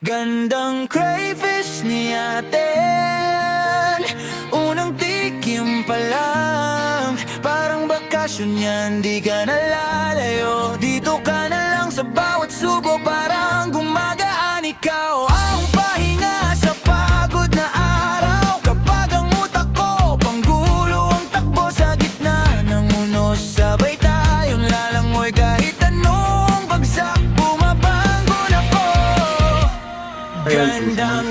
Gandang crayfish ni atin, unang tikim pa lang. Parang bakasyon yan, di ka nalalayo. Dito ka na lang sa bawat subo, parang gumagaan. Ikaw ang pahinga sa pagod na araw. Kapag ang utak ko panggulo ang takbo sa gitna ng unos, sabay tayong lalangoy kahit anong bagsak, bumabangon ako. Gandang